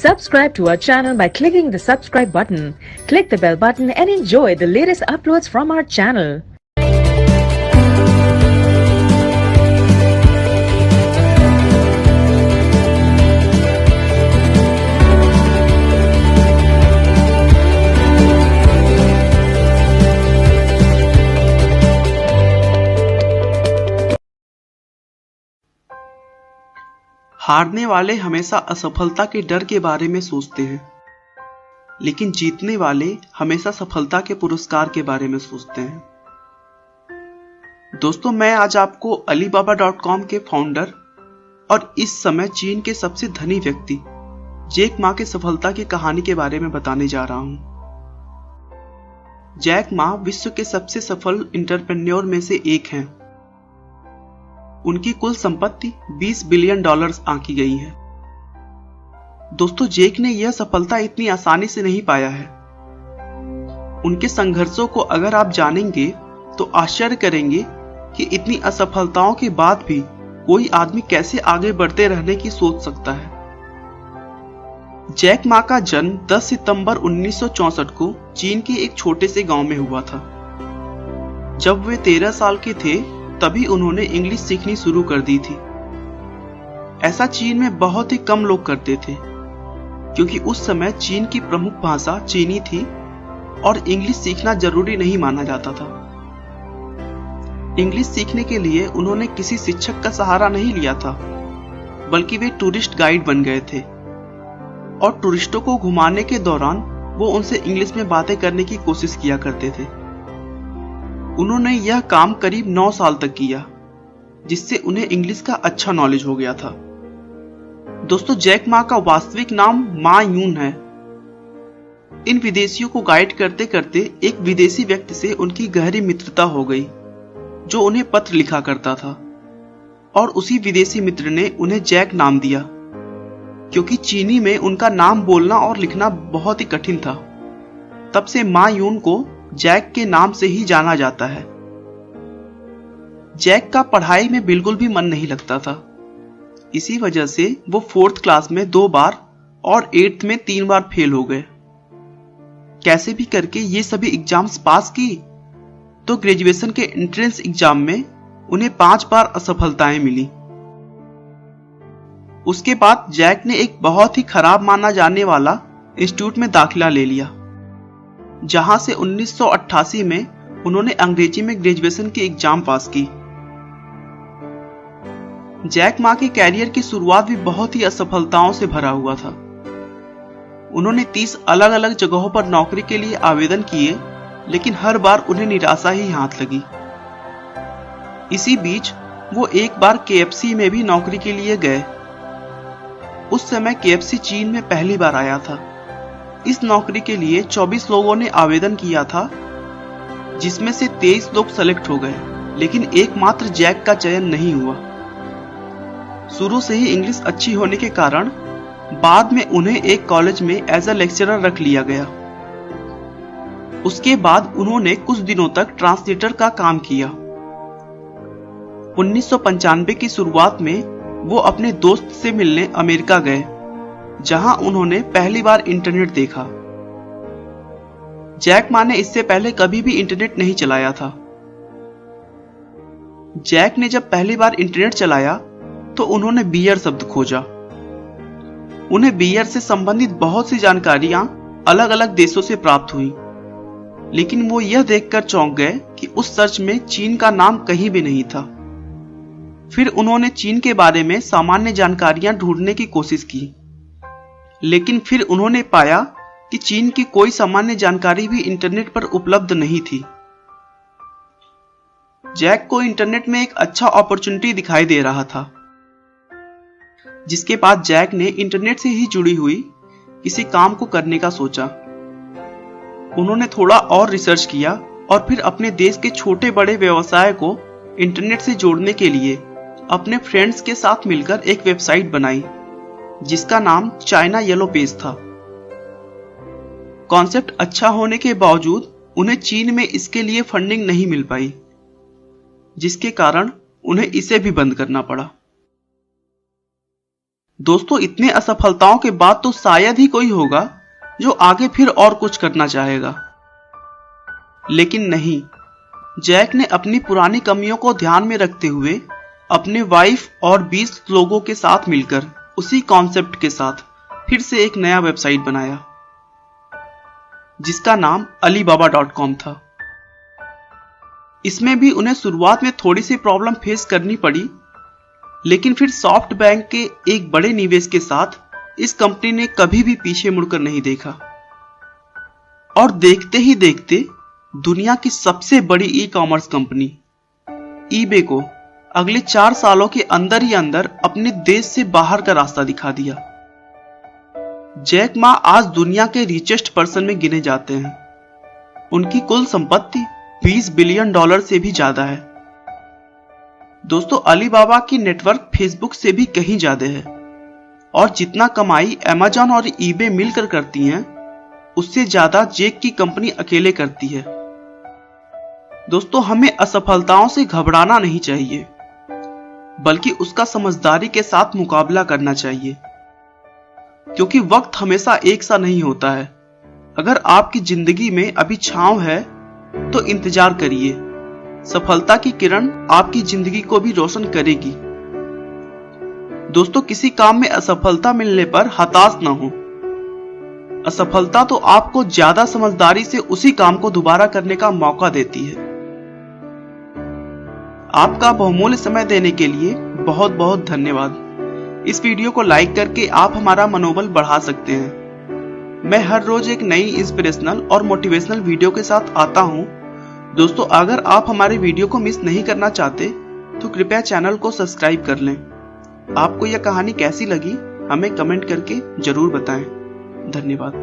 Subscribe to our channel by clicking the subscribe button. Click the bell button and enjoy the latest uploads from our channel. हारने वाले हमेशा असफलता के डर के बारे में सोचते हैं, लेकिन जीतने वाले हमेशा सफलता के पुरस्कार के बारे में सोचते हैं। दोस्तों, मैं आज आपको Alibaba.com के फाउंडर और इस समय चीन के सबसे धनी व्यक्ति जैक मा के सफलता की कहानी के बारे में बताने जा रहा हूं। जैक मा विश्व के सबसे सफल एंटरप्रेन्योर में से एक हैं। उनकी कुल संपत्ति $20 बिलियन आंकी गई है। दोस्तों, जैक ने यह सफलता इतनी आसानी से नहीं पाया है। उनके संघर्षों को अगर आप जानेंगे तो आश्चर्य करेंगे कि इतनी असफलताओं के बाद भी कोई आदमी कैसे आगे बढ़ते रहने की सोच सकता है। जैक मा का जन्म 10 सितंबर 1964 को चीन के एक छोटे से गांव में हुआ था। जब वे 13 साल के थे तभी उन्होंने इंग्लिश सीखनी शुरू कर दी थी। ऐसा चीन में बहुत ही कम लोग करते थे, क्योंकि उस समय चीन की प्रमुख भाषा चीनी थी और इंग्लिश सीखना जरूरी नहीं माना जाता था। इंग्लिश सीखने के लिए उन्होंने किसी शिक्षक का सहारा नहीं लिया था, बल्कि वे टूरिस्ट गाइड बन गए थे और टूरिस्टों को घुमाने के दौरान वो उनसे इंग्लिश में बातें करने की कोशिश किया करते थे। उन्होंने यह काम करीब 9 साल तक किया, जिससे उन्हें इंग्लिश का अच्छा नॉलेज हो गया था। दोस्तों, जैक मा का वास्तविक नाम मा यून है। इन विदेशियों को गाइड करते करते एक विदेशी व्यक्ति से उनकी गहरी मित्रता हो गई, जो उन्हें पत्र लिखा करता था, और उसी विदेशी मित्र ने उन्हें जैक नाम दिया, क्योंकि चीनी में उनका नाम बोलना और लिखना बहुत ही कठिन था। तब से मा यून को जैक के नाम से ही जाना जाता है। जैक का पढ़ाई में बिल्कुल भी मन नहीं लगता था। इसी वजह से वो 4th क्लास में 2 बार और 8th में 3 बार फेल हो गए। कैसे भी करके ये सभी एग्जाम्स पास की तो ग्रेजुएशन के एंट्रेंस एग्जाम में उन्हें 5 बार असफलताएं मिली। उसके बाद जैक ने एक बहुत ही खराब माना जाने वाला इंस्टीट्यूट में दाखिला ले लिया, जहां से 1988 में उन्होंने अंग्रेजी में ग्रेजुएशन की एग्जाम पास की। जैक मा के कैरियर की शुरुआत भी बहुत ही असफलताओं से भरा हुआ था। उन्होंने 30 अलग अलग जगहों पर नौकरी के लिए आवेदन किए, लेकिन हर बार उन्हें निराशा ही हाथ लगी। इसी बीच वो एक बार KFC में भी नौकरी के लिए गए। उस समय KFC चीन में पहली बार आया था। इस नौकरी के लिए 24 लोगों ने आवेदन किया था, जिसमें से 23 लोग सेलेक्ट हो गए, लेकिन एकमात्र जैक का चयन नहीं हुआ। शुरू से ही इंग्लिश अच्छी होने के कारण बाद में उन्हें एक कॉलेज में एज अ लेक्चरर रख लिया गया। उसके बाद उन्होंने कुछ दिनों तक ट्रांसलेटर का काम किया। 1995 की शुरुआत में वो अपने दोस्त से मिलने अमेरिका गए, जहां उन्होंने पहली बार इंटरनेट देखा। जैक मा ने इससे पहले कभी भी इंटरनेट नहीं चलाया था। जैक ने जब पहली बार इंटरनेट चलाया तो उन्होंने बियर शब्द खोजा। उन्हें बियर से संबंधित बहुत सी जानकारियां अलग अलग देशों से प्राप्त हुई, लेकिन वो यह देखकर चौंक गए कि उस सर्च में चीन का नाम कहीं भी नहीं था। फिर उन्होंने चीन के बारे में सामान्य जानकारियां ढूंढने की कोशिश की, लेकिन फिर उन्होंने पाया कि चीन की कोई सामान्य जानकारी भी इंटरनेट पर उपलब्ध नहीं थी। जैक को इंटरनेट में एक अच्छा अपॉर्चुनिटी दिखाई दे रहा था, जिसके बाद जैक ने इंटरनेट से ही जुड़ी हुई किसी काम को करने का सोचा। उन्होंने थोड़ा और रिसर्च किया और फिर अपने देश के छोटे बड़े व्यवसाय को इंटरनेट से जोड़ने के लिए अपने फ्रेंड्स के साथ मिलकर एक वेबसाइट बनाई, जिसका नाम चाइना येलो पेज था। कॉन्सेप्ट अच्छा होने के बावजूद उन्हें चीन में इसके लिए फंडिंग नहीं मिल पाई, जिसके कारण उन्हें इसे भी बंद करना पड़ा। दोस्तों, इतने असफलताओं के बाद तो शायद ही कोई होगा जो आगे फिर और कुछ करना चाहेगा। लेकिन नहीं, जैक ने अपनी पुरानी कमियों को ध्यान में रखते हुए अपने वाइफ और 20 लोगों के साथ मिलकर उसी कॉन्सेप्ट के साथ फिर से एक नया वेबसाइट बनाया, जिसका नाम alibaba.com था। इसमें भी उन्हें शुरुआत में थोड़ी सी प्रॉब्लम फेस करनी पड़ी, लेकिन फिर सॉफ्ट बैंक के एक बड़े निवेश के साथ इस कंपनी ने कभी भी पीछे मुड़कर नहीं देखा और देखते ही देखते दुनिया की सबसे बड़ी ई कॉमर्स कंपनी ईबे को अगले 4 सालों के अंदर ही अंदर अपने देश से बाहर का रास्ता दिखा दिया। जैक मा आज दुनिया के रिचेस्ट पर्सन में गिने जाते हैं। उनकी कुल संपत्ति $20 बिलियन से भी ज्यादा है। दोस्तों, अलीबाबा की नेटवर्क फेसबुक से भी कहीं ज्यादा है और जितना कमाई अमेजॉन और ईबे मिलकर करती हैं, उससे ज्यादा जैक की कंपनी अकेले करती है। दोस्तों, हमें असफलताओं से घबराना नहीं चाहिए, बल्कि उसका समझदारी के साथ मुकाबला करना चाहिए, क्योंकि वक्त हमेशा एक सा नहीं होता है। अगर आपकी जिंदगी में अभी छांव है तो इंतजार करिए, सफलता की किरण आपकी जिंदगी को भी रोशन करेगी। दोस्तों, किसी काम में असफलता मिलने पर हताश न हो। असफलता तो आपको ज्यादा समझदारी से उसी काम को दोबारा करने का मौका देती है। आपका बहुमूल्य समय देने के लिए बहुत बहुत धन्यवाद। इस वीडियो को लाइक करके आप हमारा मनोबल बढ़ा सकते हैं। मैं हर रोज एक नई इंस्पिरेशनल और मोटिवेशनल वीडियो के साथ आता हूं। दोस्तों, अगर आप हमारे वीडियो को मिस नहीं करना चाहते तो कृपया चैनल को सब्सक्राइब कर लें। आपको यह कहानी कैसी लगी हमें कमेंट करके जरूर बताएं। धन्यवाद।